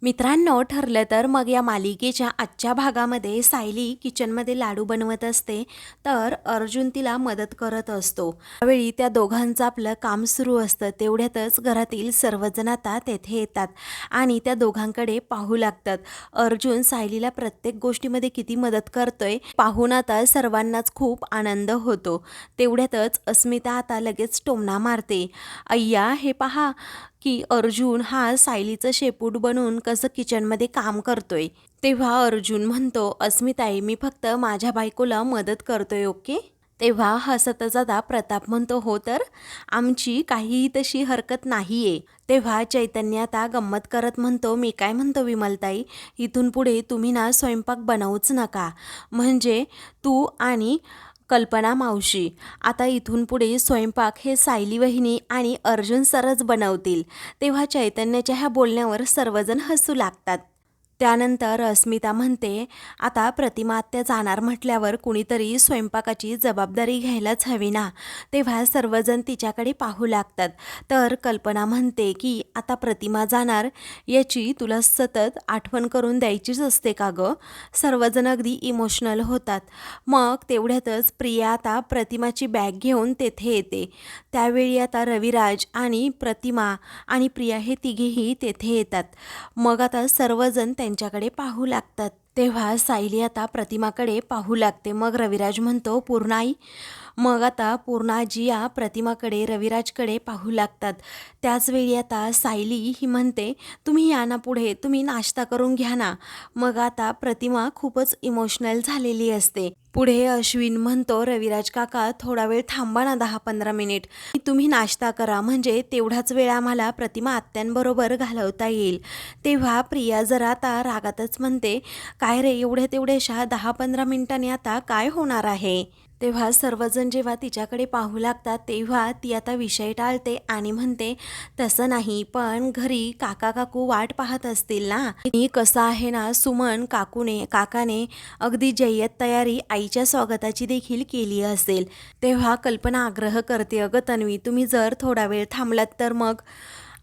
मित्रांनो, ठरलं तर मग या मालिकेच्या आजच्या भागामध्ये सायली किचनमध्ये लाडू बनवत असते, तर अर्जुन तिला मदत करत असतो. त्यावेळी त्या दोघांचं आपलं काम सुरू असतं. तेवढ्यातच घरातील सर्वजण आता तेथे येतात आणि त्या दोघांकडे पाहू लागतात. अर्जुन सायलीला प्रत्येक गोष्टीमध्ये किती मदत करतोय पाहून आता सर्वांनाच खूप आनंद होतो. तेवढ्यातच अस्मिता आता लगेच टोमणा मारते, अय्या हे पहा की अर्जुन हा सायलीचं शेपूट बनवून कसं किचनमध्ये काम करतोय. तेव्हा अर्जुन म्हणतो, अस्मिताई मी फक्त माझ्या बायकोला मदत करतोय, ओके. तेव्हा हसतच आता प्रताप म्हणतो, हो तर आमची काहीही तशी हरकत नाहीये. तेव्हा चैतन्य आता गंमत करत म्हणतो, मी काय म्हणतो विमलताई, इथून पुढे तुम्ही ना स्वयंपाक बनवूच नका. म्हणजे तू आणि कल्पना मावशी आता इथून पुढे स्वयंपाक हे सायली वहिनी आणि अर्जुन सरच बनवतील. तेव्हा चैतन्याच्या ह्या बोलण्यावर सर्वजण हसू लागतात. त्यानंतर अस्मिता म्हणते, आता प्रतिमा आत्या जाणार म्हटल्यावर कुणीतरी स्वयंपाकाची जबाबदारी घ्यायलाच हवी ना. तेव्हा सर्वजण तिच्याकडे पाहू लागतात. तर कल्पना म्हणते की आता प्रतिमा जाणार याची तुला सतत आठवण करून द्यायचीच असते का गं. सर्वजण अगदी इमोशनल होतात. मग तेवढ्यातच प्रिया आता प्रतिमाची बॅग घेऊन तेथे येते. त्यावेळी आता रविराज आणि प्रतिमा आणि प्रिया हे तिघेही तेथे येतात. मग आता सर्वजण त्यांच्याकडे पाहू लागतात. तेव्हा सायली आता प्रतिमाकडे पाहू लागते. मग रविराज म्हणतो, पूर्णाई. मग आता पूर्णाजी या प्रतिमाकडे रविराजकडे पाहू लागतात. त्याचवेळी आता सायली ही म्हणते, तुम्ही या ना पुढे, तुम्ही नाश्ता करून घ्या ना. मग आता प्रतिमा खूपच इमोशनल झालेली असते. पुढे अश्विन म्हणतो, रविराज काका थोडा वेळ थांबा ना, 10-15 मिनिट, तुम्ही नाश्ता करा, म्हणजे तेवढाच वेळ आम्हाला प्रतिमा आत्यांबरोबर घालवता येईल. तेव्हा प्रिया जरा आता रागातच म्हणते, काय रे एवढ्या तेवढ्याशा 10-15 मिनिटांनी आता काय होणार आहे. तेव्हा सर्वजण जेव्हा तिच्याकडे पाहू लागतात तेव्हा ती आता विषय टाळते आणि म्हणते, तसं नाही, पण घरी काका काकू वाट पाहत असतील ना. मी कसं आहे ना, सुमन काकाने अगदी जय्यत तयारी आईच्या स्वागताची देखील केली असेल. तेव्हा कल्पना आग्रह करते, अगं तन्वी तुम्ही जर थोडा वेळ थांबलात तर मग.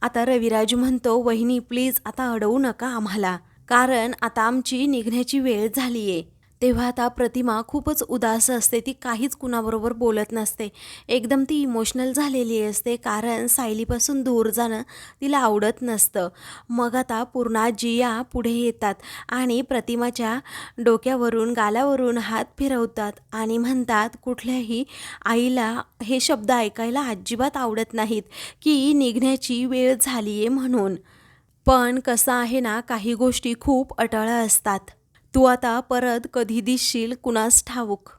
आता रविराज म्हणतो, वहिनी प्लीज आता अडवू नका आम्हाला, कारण आता आमची निघण्याची वेळ झाली आहे. तेव्हा आता प्रतिमा खूपच उदास असते. ती काहीच कुणाबरोबर बोलत नसते. एकदम ती इमोशनल झालेली असते, कारण सायलीपासून दूर जाणं तिला आवडत नसतं. मग आता पूर्णाजी या पुढे येतात आणि प्रतिमाच्या डोक्यावरून गालावरून हात फिरवतात आणि म्हणतात, कुठल्याही आईला हे शब्द ऐकायला अजिबात आवडत नाहीत की निघण्याची वेळ झाली आहे म्हणून. पण कसं आहे ना, काही गोष्टी खूप अटळ असतात. तू आता परत कधी दिसशील कुणास ठाऊक.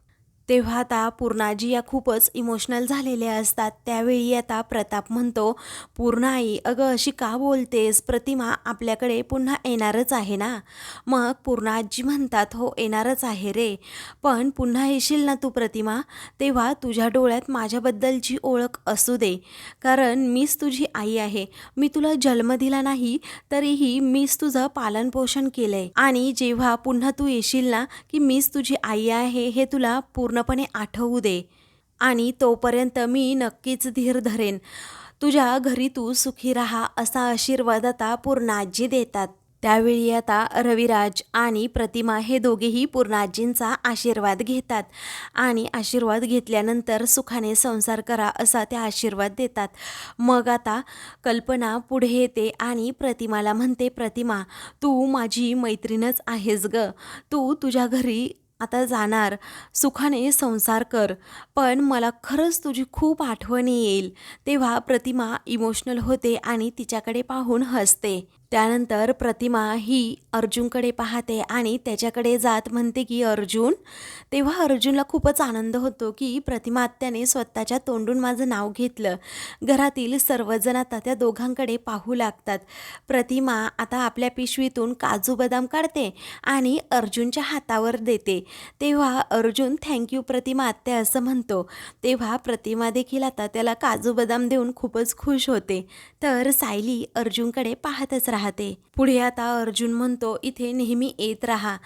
तेव्हा आता पूर्णाजी या खूपच इमोशनल झालेल्या असतात. त्यावेळी आता प्रताप म्हणतो, पूर्णाई अगं अशी का बोलतेस, प्रतिमा आपल्याकडे पुन्हा येणारच आहे ना. मग पूर्णाजी म्हणतात, हो येणारच आहे रे, पण पुन्हा येशील ना तू प्रतिमा, तेव्हा तुझ्या डोळ्यात माझ्याबद्दलची ओळख असू दे, कारण मीच तुझी आई आहे. मी तुला जन्म दिला नाही तरीही मीच तुझं पालनपोषण केलंय, आणि जेव्हा पुन्हा तू येशील ना की मीच तुझी आई आहे हे तुला पूर्णपणे आठवू दे, आणि तोपर्यंत मी नक्कीच धीर धरेन. तुझ्या घरी तू सुखी राहा असा आशीर्वाद आता पूर्णाजी देतात. त्यावेळी आता रविराज आणि प्रतिमा हे दोघेही पूर्णाजींचा आशीर्वाद घेतात आणि आशीर्वाद घेतल्यानंतर सुखाने संसार करा असा ते आशीर्वाद देतात. मग आता कल्पना पुढे येते आणि प्रतिमाला म्हणते, प्रतिमा तू माझी मैत्रीणच आहेस ग, तू तुझ्या घरी आता जाणार, सुखाने संसार कर, पण मला खरंच तुझी खूप आठवण येईल. तेव्हा प्रतिमा इमोशनल होते आणि तिच्याकडे पाहून हसते. त्यानंतर प्रतिमा ही अर्जुनकडे पाहते आणि त्याच्याकडे जात म्हणते की अर्जुन. तेव्हा अर्जुनला खूपच आनंद होतो की प्रतिमा आत्याने स्वतःच्या तोंडून माझं नाव घेतलं. घरातील सर्वजण आता त्या दोघांकडे पाहू लागतात. प्रतिमा आता आपल्या पिशवीतून काजू बदाम काढते आणि अर्जुनच्या हातावर देते. तेव्हा अर्जुन थँक्यू प्रतिमा आत्या असं म्हणतो. तेव्हा प्रतिमा देखील आता त्याला काजू बदाम देऊन खूपच खुश होते. तर सायली अर्जुनकडे पाहतच राहते. राहते. पुढे आता अर्जुन म्हणतो, इथे नेहमी येत राहा.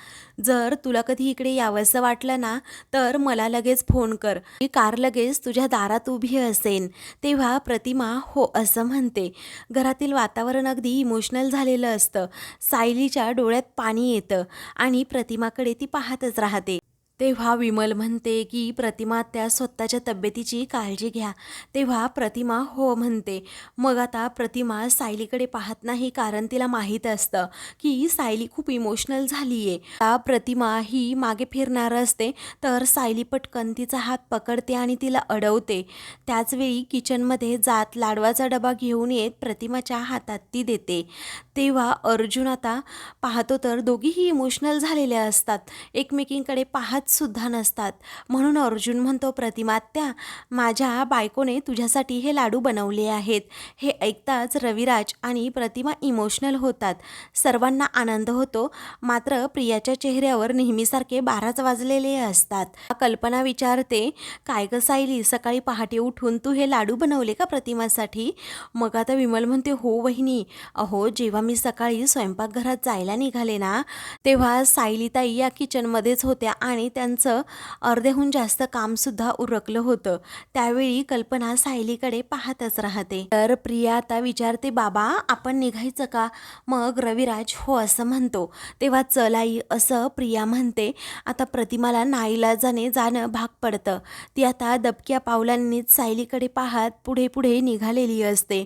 जर तुला कधी इकडे यावंसं वाटलं ना तर मला लगेच फोन कर. ही कार लगेच तुझ्या दारात उभी असेन. तेव्हा प्रतिमा हो असं म्हणते. घरातील वातावरण अगदी इमोशनल झालेलं असतं. सायलीच्या डोळ्यात पाणी येतं आणि प्रतिमाकडे ती पाहतच राहते. तेव्हा विमल म्हणते की प्रतिमा त्या स्वतःच्या तब्येतीची काळजी घ्या. तेव्हा प्रतिमा हो म्हणते. मग आता प्रतिमा सायलीकडे पाहत नाही, कारण तिला माहीत असतं की सायली खूप इमोशनल झाली आहे. प्रतिमा ही मागे फिरणार असते तर सायली पटकन तिचा हात पकडते आणि तिला अडवते. त्याचवेळी किचनमध्ये जात लाडवाचा डबा घेऊन येत प्रतिमाच्या हातात ती देते. तेव्हा अर्जुन आता पाहतो तर दोघीही इमोशनल झालेल्या असतात, एकमेकींकडे पाहत सुद्धा नसतात. म्हणून अर्जुन म्हणतो, प्रतिमा त्या माझ्या बायकोने तुझ्यासाठी हे लाडू बनवले आहेत. हे ऐकताच रविराज आणि प्रतिमा इमोशनल होतात. सर्वांना आनंद होतो, मात्र प्रियाच्या चेहऱ्यावर नेहमीसारखे 12च वाजलेले असतात. कल्पना विचारते, काय ग सायली, सकाळी पहाटे उठून तू हे लाडू बनवले का प्रतिमासाठी? मग आता विमल म्हणते, हो वहिनी, अहो जेव्हा मी सकाळी स्वयंपाकघरात जायला निघाले ना तेव्हा सायलीताई या किचनमध्येच होत्या आणि त्यांचं अर्ध्याहून जास्त कामसुद्धा उरकलं होतं. त्यावेळी कल्पना सायलीकडे पाहतच राहते. तर प्रिया आता विचारते, बाबा आपण निघायचं का? मग रविराज हो असं म्हणतो. तेव्हा चल आई असं प्रिया म्हणते. आता प्रतिमाला नाईलाजाने जाणं भाग पडतं. ती आता दबक्या पावलांनीच सायलीकडे पाहत पुढे पुढे निघालेली असते.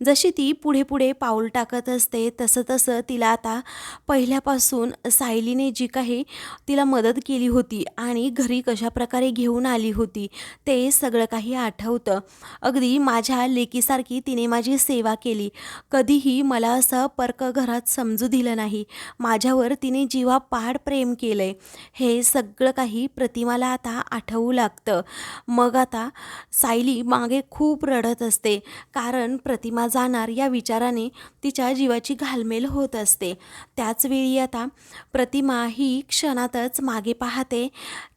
जशी ती पुढे पुढे पाऊल टाकत असते तसं तसं तिला आता पहिल्यापासून सायलीने जी काही तिला मदत केली होती आणि घरी कशाप्रकारे घेऊन आली होती ते सगळं काही आठवतं. अगदी माझ्या लेकीसारखी तिने माझी सेवा केली. कधीही मला असं परक घरात समजू दिलं नाही. माझ्यावर तिने जीवापाड प्रेम केलंय. हे सगळं काही प्रतिमाला आता आठवू लागतं. मग आता सायली मागे खूप रडत असते, कारण प्रतिमा जाणार या विचाराने तिच्या जीवाची घालमेल होत असते. त्याचवेळी आता प्रतिमा ही क्षणातच मागे पाहते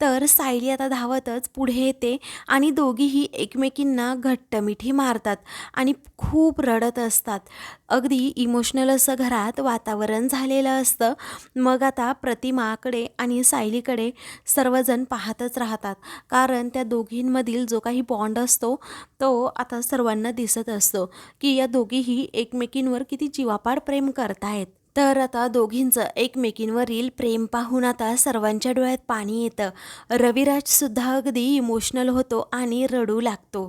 तर सायली आता धावतच पुढे येते आणि दोघीही एकमेकींना घट्ट मिठी मारतात आणि खूप रडत असतात. अगदी इमोशनल असं घरात वातावरण झालेलं असतं. मग आता प्रतिमाकडे आणि सायलीकडे सर्वजण पाहतच राहतात, कारण त्या दोघींमधील जो काही बॉन्ड असतो तो आता सर्वांना दिसत असतो की या दोघीही एकमेकींवर किती जीवापाड प्रेम करतायत. तर आता दोघींचं एकमेकींवरील प्रेम पाहून आता सर्वांच्या डोळ्यात पाणी येतं. रविराजसुद्धा अगदी इमोशनल होतो आणि रडू लागतो.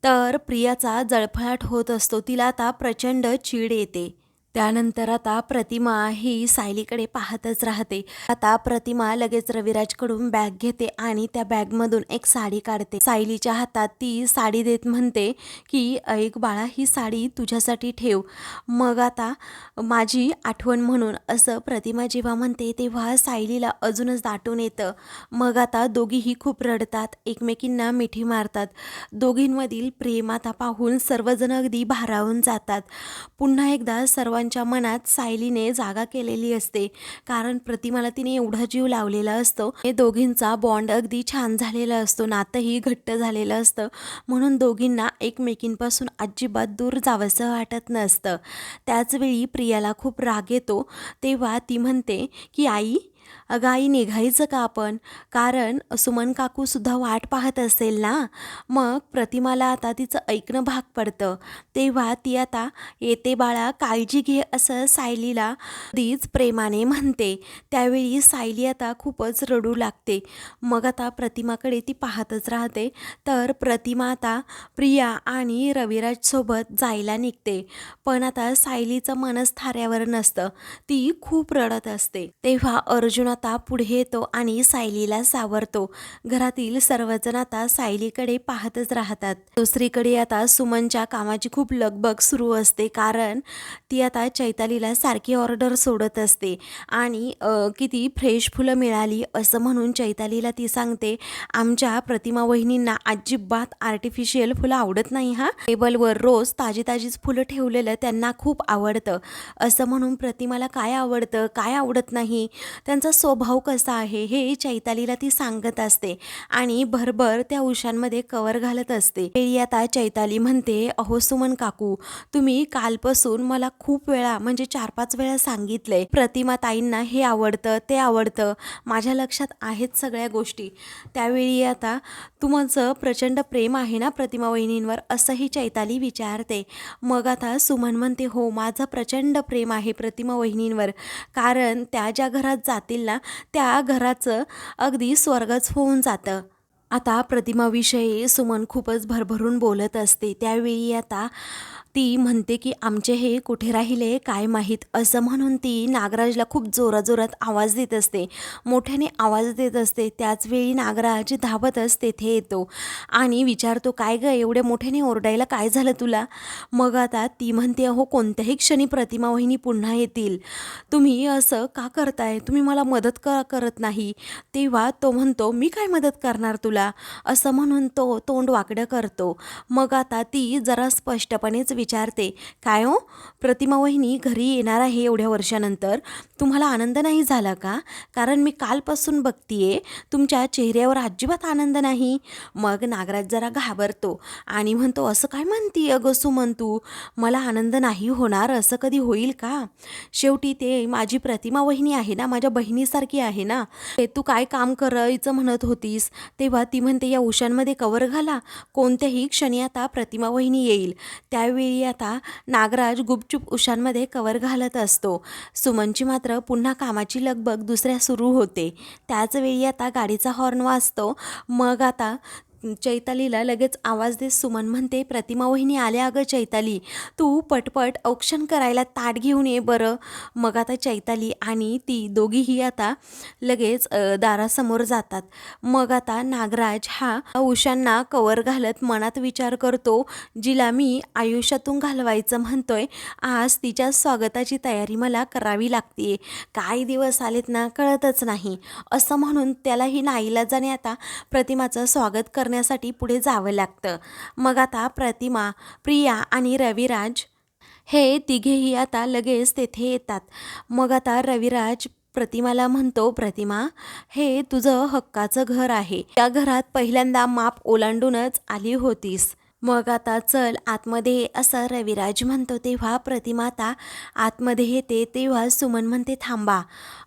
तर प्रियाचा जळफळाट होत असतो. तिला आता प्रचंड चीड येते. त्यानंतर आता प्रतिमा ही सायलीकडे पाहतच राहते. आता प्रतिमा लगेच रविराजकडून बॅग घेते आणि त्या बॅगमधून एक साडी काढते. सायलीच्या हातात ती साडी देत म्हणते की ऐक बाळा, ही साडी तुझ्यासाठी ठेव. मग आता माझी आठवण म्हणून असं प्रतिमा जेव्हा म्हणते तेव्हा सायलीला अजूनच दाटून येतं. मग आता दोघीही खूप रडतात, एकमेकींना मिठी मारतात. दोघींमधील प्रेम आता पाहून सर्वजण अगदी भारावून जातात. पुन्हा एकदा सर्वांच्या मनात सायलीने जागा केलेली असते, कारण प्रतिमाला तिने एवढा जीव लावलेला असतो. हे दोघींचा बॉन्ड अगदी छान झालेला असतो, नातंही घट्ट झालेलं असतं. म्हणून दोघींना एकमेकींपासून अजिबात दूर जावंसं वाटत नसतं. त्याचवेळी प्रियाला खूप राग येतो. तेव्हा ती म्हणते की आई, अगं आई, निघायचं का आपण? कारण सुमन काकूसुद्धा वाट पाहत असेल ना. मग प्रतिमाला आता तिचं ऐकणं भाग पडतं. तेव्हा ती आता येते बाळा, काळजी घे असं सायलीला अगदीच प्रेमाने म्हणते. त्यावेळी सायली आता खूपच रडू लागते. मग आता प्रतिमाकडे ती पाहतच राहते. तर प्रतिमा आता प्रिया आणि रविराजसोबत जायला निघते. पण आता सायलीचं मनच थाऱ्यावर नसतं, ती खूप रडत असते. तेव्हा अर्जुन आता पुढे येतो आणि सायलीला सावरतो. घरातील सर्वजण आता सायलीकडे पाहतच राहतात. दुसरीकडे आता सुमनच्या कामाची खूप लगबग सुरू असते, कारण ती आता चैतालीला सारखी ऑर्डर सोडत असते आणि किती फ्रेश फुलं मिळाली असं म्हणून चैतालीला ती सांगते, आमच्या प्रतिमा वहिनींना अजिबात आर्टिफिशियल फुलं आवडत नाही हा. टेबलवर रोज ताजी ताजीच फुलं ठेवलेलं त्यांना खूप आवडतं. असं म्हणून प्रतिमाला काय आवडतं काय आवडत नाही त्यांचं त्यांचा स्वभाव कसा आहे हे चैतालीला ती सांगत असते आणि भरभर त्या उशांमध्ये कवर घालत असते. वेळी आता चैताली म्हणते, अहो सुमन काकू, तुम्ही कालपासून मला खूप वेळा म्हणजे 4-5 वेळा सांगितलंय प्रतिमा ताईंना हे आवडतं ते आवडतं, माझ्या लक्षात आहेत सगळ्या गोष्टी. त्यावेळी आता तुमचं प्रचंड प्रेम आहे ना प्रतिमा वहिनींवर, असंही चैताली विचारते. मग आता सुमन म्हणते, हो माझं प्रचंड प्रेम आहे प्रतिमा वहिनींवर, कारण त्या ज्या घरात जातील ना त्या घराचं अगदी स्वर्गच होऊन जातं. आता प्रतिमाविषयी सुमन खूपच भरभरून बोलत असते. त्यावेळी आता ती म्हणते की आमचे हे कुठे राहिले काय माहीत, असं म्हणून ती नागराजला खूप जोराजोरात आवाज देत असते, मोठ्याने आवाज देत असते. त्याचवेळी नागराज धावतच तेथे येतो आणि विचारतो, काय गं एवढ्या मोठ्याने ओरडायला काय झालं तुला? मग आता ती म्हणते, अहो कोणत्याही क्षणी प्रतिमा वहिनी पुन्हा येतील, तुम्ही असं का करताय, तुम्ही मला मदत का करत नाही? तेव्हा तो म्हणतो, मी काय मदत करणार तुला, असं म्हणून तो तोंड वाकडं करतो. मग आता ती जरा स्पष्टपणेच विचारते, काय हो प्रतिमा वहिनी घरी येणार आहे एवढ्या वर्षानंतर, तुम्हाला आनंद नाही झाला का? कारण मी कालपासून बघतीये तुमच्या चेहऱ्यावर अजिबात आनंद नाही. मग नागराज जरा घाबरतो आणि म्हणतो, असं काय म्हणती अगं सुमन तू, मला आनंद नाही होणार असं कधी होईल का? शेवटी ते माझी प्रतिमा वहिनी आहे ना, माझ्या बहिणीसारखी आहे ना. तू काय काम करायचं म्हणत होतीस? तेव्हा ती म्हणते, या उशांमध्ये कवर घाला, कोणत्याही क्षणी आता प्रतिमा वहिनी येईल. त्यावेळी आता नागराज गुपचूप उशांमध्ये कवर घालत असतो. सुमनची मात्र पुन्हा कामाची लगबग दुसऱ्या सुरू होते. त्याच वेळी आता गाडीचा हॉर्न वाजतो. मग आता चैतालीला लगेच आवाज देत सुमन म्हणते, प्रतिमा वहिनी आल्या अगं चैताली, तू पटपट औक्षण करायला ताट घेऊन ये बरं. मग आता चैताली आणि ती दोघीही आता लगेच दारासमोर जातात. मग आता नागराज हा उशांना कवर घालत मनात विचार करतो, जिला मी आयुष्यातून घालवायचं म्हणतोय, आज तिच्या स्वागताची तयारी मला करावी लागते. काय दिवस आलेत ना कळतच नाही, असं म्हणून त्यालाही नाईलाजाने आता प्रतिमाचं स्वागत करण्यासाठी पुढे जावं लागतं. मग आता प्रतिमा, प्रिया आणि रविराज हे तिघेही आता लगेच तेथे येतात. मग आता रविराज प्रतिमाला म्हणतो, प्रतिमा हे तुझं हक्काचं घर आहे, त्या घरात पहिल्यांदा माप ओलांडूनच आली होतीस, मग आता चल आतमध्ये ये, असं रविराज म्हणतो. तेव्हा प्रतिमा आता आतमध्ये येते. तेव्हा सुमन म्हणते, थांबा,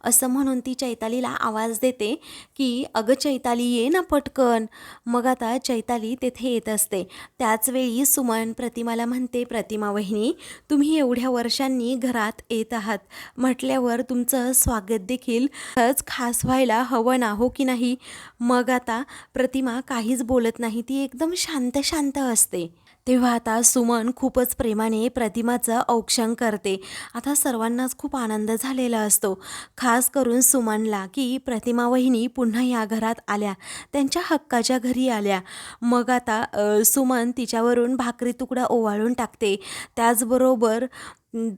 असं म्हणून ती चैतालीला आवाज देते की अगं चैताली ये ना पटकन. मग आता चैताली तेथे येत असते. त्याचवेळी सुमन प्रतिमाला म्हणते, प्रतिमा वहिनी तुम्ही एवढ्या वर्षांनी घरात येत आहात म्हटल्यावर तुमचं स्वागत देखील खास व्हायला हवं ना, हो की नाही? मग आता प्रतिमा काहीच बोलत नाही, ती एकदम शांत शांत असते. तेव्हा आता सुमन खूपच प्रेमाने प्रतिमाचं औक्षण करते. आता सर्वांनाच खूप आनंद झालेला असतो, खास करून सुमनला, की प्रतिमा वहिनी पुन्हा या घरात आल्या, त्यांच्या हक्काच्या घरी आल्या. मग आता सुमन तिच्यावरून भाकरी तुकडा ओवाळून टाकते, त्याचबरोबर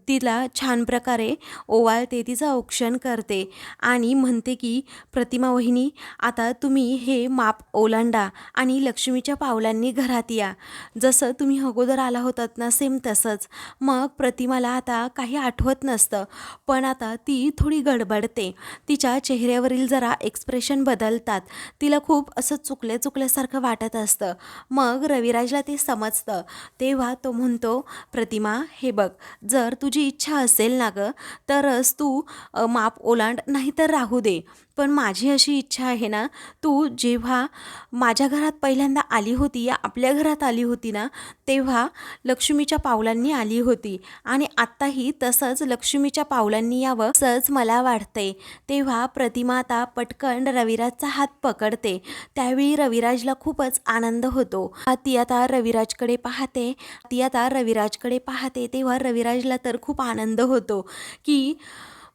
तिला छान प्रकारे ओवाळते, तिचं औक्षण करते आणि म्हणते की प्रतिमा वहिनी आता तुम्ही हे माप ओलांडा आणि लक्ष्मीच्या पावलांनी घरात या, जसं तुम्ही अगोदर आला होतात ना सेम तसंच. मग प्रतिमाला आता काही आठवत नसतं, पण आता ती थोडी गडबडते, तिच्या चेहऱ्यावरील जरा एक्सप्रेशन बदलतात, तिला खूप असं चुकल्यासारखं वाटत असतं. मग रविराजला ते समजतं. तेव्हा तो म्हणतो, प्रतिमा हे बघ, जर तुझी इच्छा असेल ना गं तरच तू माप ओलांड, नाही तर राहू दे, पण माझी अशी इच्छा आहे ना, तू जेव्हा माझ्या घरात पहिल्यांदा आली होती, या आपल्या घरात आली होती ना, तेव्हा लक्ष्मीच्या पावलांनी आली होती आणि आत्ताही तसंच लक्ष्मीच्या पावलांनी यावं असंच मला वाटतंय. तेव्हा प्रतिमा आता पटकन रविराजचा हात पकडते. त्यावेळी रविराजला खूपच आनंद होतो. ती आता रविराजकडे पाहते. तेव्हा रविराजला तर खूप आनंद होतो की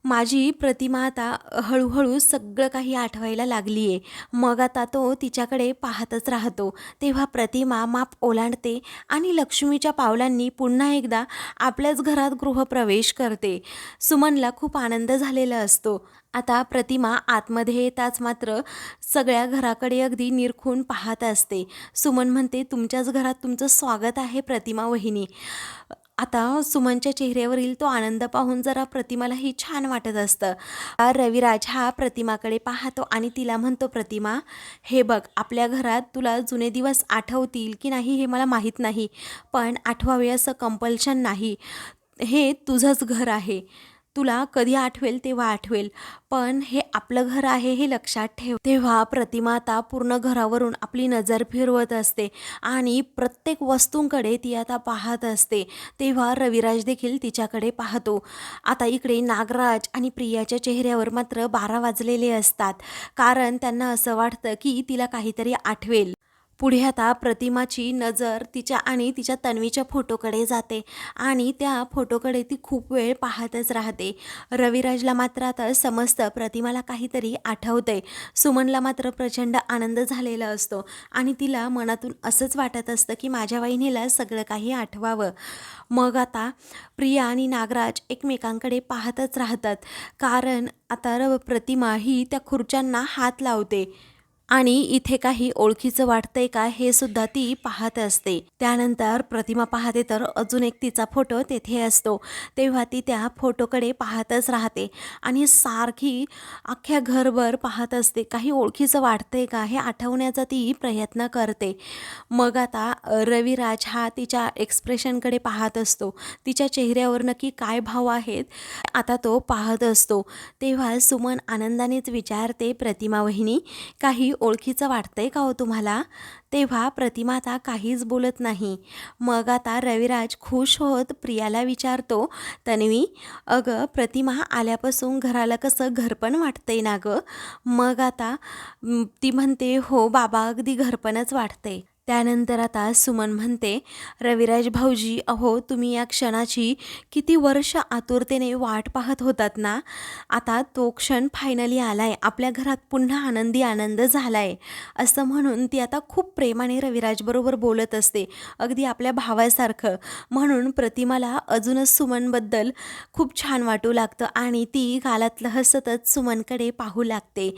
माझी प्रतिमा आता हळूहळू सगळं काही आठवायला लागली आहे. मग आता तो तिच्याकडे पाहतच राहतो. तेव्हा प्रतिमा माप ओलांडते आणि लक्ष्मीच्या पावलांनी पुन्हा एकदा आपल्याच घरात गृहप्रवेश करते. सुमनला खूप आनंद झालेला असतो. आता प्रतिमा आतमध्ये येताच मात्र सगळ्या घराकडे अगदी निरखून पाहत असते. सुमन म्हणते, तुमच्याच घरात तुमचं स्वागत आहे प्रतिमा वहिनी. आता सुमनच्या चेहऱ्यावरील तो आनंद पाहून जरा प्रतिमालाही छान वाटत असतं. रविराज हा प्रतिमाकडे पाहतो आणि तिला म्हणतो, प्रतिमा हे बघ, आपल्या घरात तुला जुने दिवस आठवतील की नाही हे मला माहीत नाही, पण आठवावे असं कंपल्शन नाही. हे तुझंच घर आहे. तुला कधी आठवेल तेव्हा आठवेल, पण हे आपलं घर आहे हे लक्षात ठेव. तेव्हा प्रतिमा आता पूर्ण घरावरून आपली नजर फिरवत असते आणि प्रत्येक वस्तूंकडे ती आता पाहत असते. तेव्हा रविराज देखील तिच्याकडे पाहतो. आता इकडे नागराज आणि प्रियाच्या चेहऱ्यावर मात्र 12 वाजलेले असतात, कारण त्यांना असं वाटतं की तिला काहीतरी आठवेल. पुढे आता प्रतिमाची नजर तिच्या आणि तिच्या तन्वीच्या फोटोकडे जाते आणि त्या फोटोकडे ती खूप वेळ पाहतच राहते. रविराजला मात्र आता समजतं प्रतिमाला काहीतरी आठवतंय. सुमनला मात्र प्रचंड आनंद झालेला असतो आणि तिला मनातून असंच वाटत असतं की माझ्या वहिनीला सगळं काही आठवावं. मग आता प्रिया आणि नागराज एकमेकांकडे पाहतच राहतात, कारण आता प्रतिमा ही त्या खुर्च्यांना हात लावते आणि इथे काही ओळखीचं वाटतंय का हे सुद्धा ती पाहत असते. त्यानंतर प्रतिमा पाहते तर अजून एक तिचा फोटो तेथे असतो. तेव्हा ती त्या फोटोकडे पाहतच राहते आणि सारखी अख्ख्या घरभर पाहत असते, काही ओळखीचं वाटतंय का हे आठवण्याचा ती प्रयत्न करते. मग आता रविराज हा तिच्या एक्सप्रेशनकडे पाहत असतो, तिच्या चेहऱ्यावर नक्की काय भाव आहेत आता तो पाहत असतो. तेव्हा सुमन आनंदानेच विचारते, प्रतिमा वहिनी काही ओळखीचं वाटतंय का हो तुम्हाला? तेव्हा प्रतिमा आता काहीच बोलत नाही. मग आता रविराज खुश होत प्रियाला विचारतो, तन्वी अगं प्रतिमा आल्यापासून घराला कसं घरपण वाटतंय ना गं? मग आता ती म्हणते, हो बाबा अगदी घरपणच वाटतंय. त्यानंतर आता सुमन म्हणते, रविराज भाऊजी अहो तुम्ही या क्षणाची किती वर्ष आतुरतेने वाट पाहत होतात ना, आता तो क्षण फायनली आलाय, आपल्या घरात पुन्हा आनंदी आनंद झालाय. असं म्हणून ती आता खूप प्रेमाने रविराजबरोबर बोलत असते, अगदी आपल्या भावासारखं. म्हणून प्रतिमाला अजूनच सुमनबद्दल खूप छान वाटू लागतं आणि ती गालातलं हसतच सुमनकडे पाहू लागते.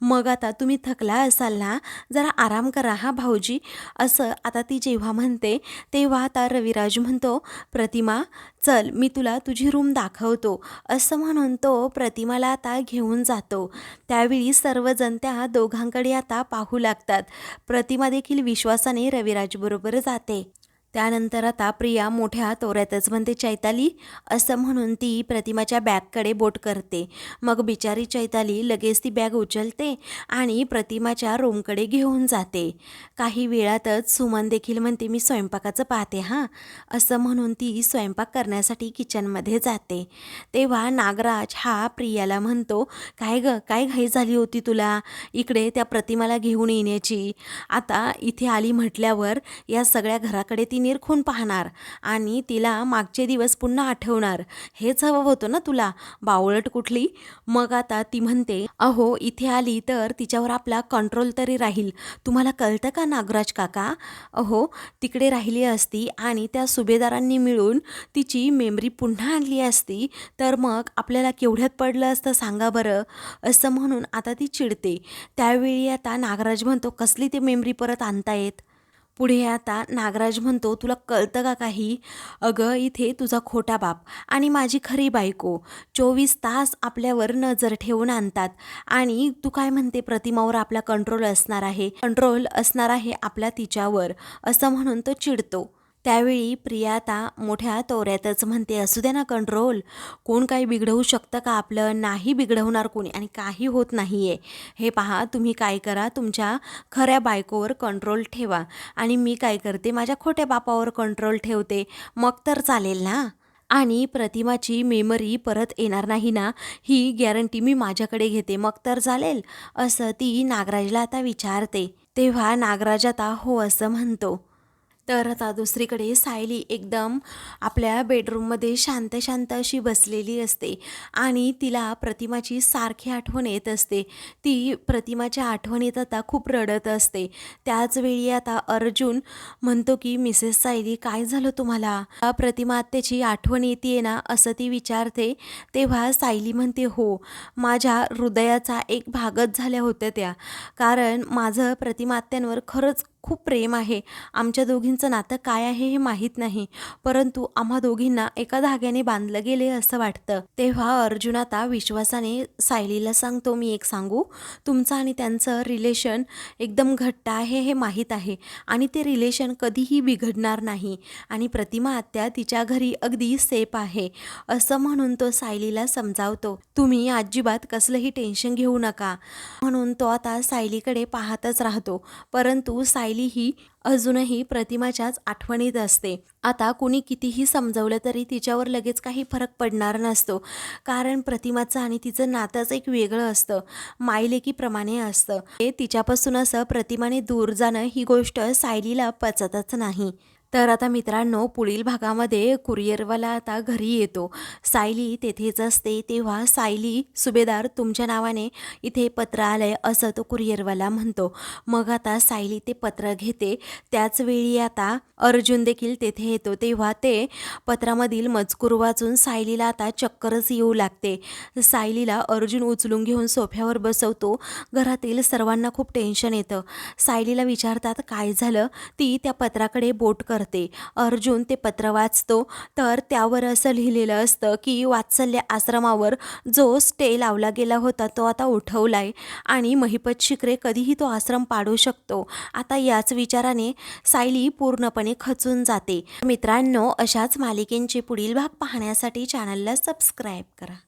मग आता तुम्ही थकला असाल ना, जरा आराम करा हा भाऊजी, असं आता ती जेव्हा म्हणते तेव्हा आता रविराज म्हणतो, प्रतिमा चल मी तुला तुझी रूम दाखवतो, असं म्हणून तो प्रतिमाला आता घेऊन जातो. त्यावेळी सर्वजण त्या दोघांकडे आता पाहू लागतात. प्रतिमा देखील विश्वासाने रविराजबरोबर जाते. त्यानंतर आता प्रिया मोठ्या तोऱ्यातच म्हणते, चैताली, असं म्हणून ती प्रतिमाच्या बॅगकडे बोट करते. मग बिचारी चैताली लगेच ती बॅग उचलते आणि प्रतिमाच्या रूमकडे घेऊन जाते. काही वेळातच सुमन देखील म्हणते, मी स्वयंपाकाचं पाहते हां, असं म्हणून ती स्वयंपाक करण्यासाठी किचनमध्ये जाते. तेव्हा नागराज हा प्रियाला म्हणतो, काय गं काय घाई झाली होती तुला इकडे त्या प्रतिमाला घेऊन येण्याची? आता इथे आली म्हटल्यावर या सगळ्या घराकडे ती निरखून पाहणार आणि तिला मागचे दिवस पुन्हा आठवणार, हेच हवं होतं ना तुला, बावळट कुठली. मग आता ती म्हणते, अहो इथे आली तर तिच्यावर आपला कंट्रोल तरी राहील, तुम्हाला कळतं का नागराज काका? अहो तिकडे राहिली असती आणि त्या सुभेदारांनी मिळून तिची मेमरी पुन्हा आणली असती तर मग आपल्याला केवढ्यात पडलं असतं सांगा बरं. असं म्हणून आता ती चिडते. त्यावेळी आता नागराज म्हणतो, कसली ते मेमरी परत आणतायत? पुढे आता नागराज म्हणतो, तुला कळतं का काही? अगं इथे तुझा खोटा बाप आणि माझी खरी बायको 24 तास आपल्यावर नजर ठेवून आणतात आणि तू काय म्हणते प्रतिमावर आपला कंट्रोल असणार आहे आपला तिच्यावर, असं म्हणून तो चिडतो. त्यावेळी प्रिया आता मोठ्या तोऱ्यातच म्हणते, असू दे ना कंट्रोल, कोण काही बिघडवू शकतं का आपलं? नाही बिघडवणार कोणी आणि काही होत नाही आहे. हे पहा तुम्ही काय करा, तुमच्या खऱ्या बायकोवर कंट्रोल ठेवा आणि मी काय करते, माझ्या खोट्या बापावर कंट्रोल ठेवते, मग तर चालेल ना. आणि प्रतिमाची मेमरी परत येणार नाही ना, ही गॅरंटी मी माझ्याकडे घेते, मग तर चालेल, असं ती नागराजला आता विचारते. तेव्हा नागराज आता हो असं म्हणतो. तर आता दुसरीकडे सायली एकदम आपल्या बेडरूममध्ये शांत शांत अशी बसलेली असते आणि तिला प्रतिमाची सारखी आठवण येत असते. ती प्रतिमाच्या आठवणीत आता खूप रडत असते. त्याच वेळी आता अर्जुन म्हणतो की मिसेस सायली काय झालं तुम्हाला? प्रतिमा आत्याची आठवण येते ना, असं ती विचारते. तेव्हा सायली म्हणते, हो माझ्या हृदयाचा एक भागच झाल्या होत्या त्या, कारण माझं प्रतिमा आत्यांवर खरंच खूप प्रेम आहे, आमच्या दोघींचं दोघींचं नातं काय आहे हे माहीत नाही, परंतु आम्हा दोघींना एका धाग्याने बांधलं गेले असं वाटतं. तेव्हा अर्जुन आता विश्वासाने सायलीला सांगतो, मी एक सांगू, तुमचं आणि त्यांचं रिलेशन एकदम घट्ट आहे हे माहीत आहे आणि ते रिलेशन कधीही बिघडणार नाही आणि प्रतिमा आत्या तिच्या घरी अगदी सेफ आहे असं म्हणून तो सायलीला समजावतो. तुम्ही अजिबात कसलंही टेन्शन घेऊ नका म्हणून तो आता सायलीकडे पाहतच राहतो. परंतु सायली ही अजूनही प्रतिमाच्याच आठवणीत असते. आता कुणी कितीही समजवलं तरी तिच्यावर लगेच काही फरक पडणार नसतो, कारण प्रतिमाचं आणि तिचं नातंच एक वेगळं असतं, मायलेकीप्रमाणे असतं. हे तिच्यापासून असं प्रतिमाने दूर जाणं ही गोष्ट सायलीला पचतच नाही. तर आता मित्रांनो, पुढील भागामध्ये कुरिअरवाला आता घरी येतो. सायली तेथेच असते. तेव्हा सायली, सुभेदार तुमच्या नावाने इथे पत्र आलंय असं तो कुरिअरवाला म्हणतो. मग आता सायली ते पत्र घेते. त्याच वेळी आता अर्जुन देखील तेथे येतो. तेव्हा ते पत्रामधील मजकूर वाचून सायलीला आता चक्करच येऊ लागते. सायलीला अर्जुन उचलून घेऊन सोफ्यावर बसवतो. घरातील सर्वांना खूप टेन्शन येतं. सायलीला विचारतात काय झालं. ती त्या पत्राकडे बोट करते. अर्जुन ते पत्र वाचतो तर त्यावर असं लिहिलेलं असतं की वात्सल्य आश्रमावर जो स्टे लावला गेला होता तो आता उठवलाय आणि महिपत शिकरे कधीही तो आश्रम पाडू शकतो. आता याच विचाराने सायली पूर्णपणे खचून जाते. मित्रांनो, अशाच मालिकेंचे पुढील भाग पाहण्यासाठी चॅनलला सबस्क्राईब करा.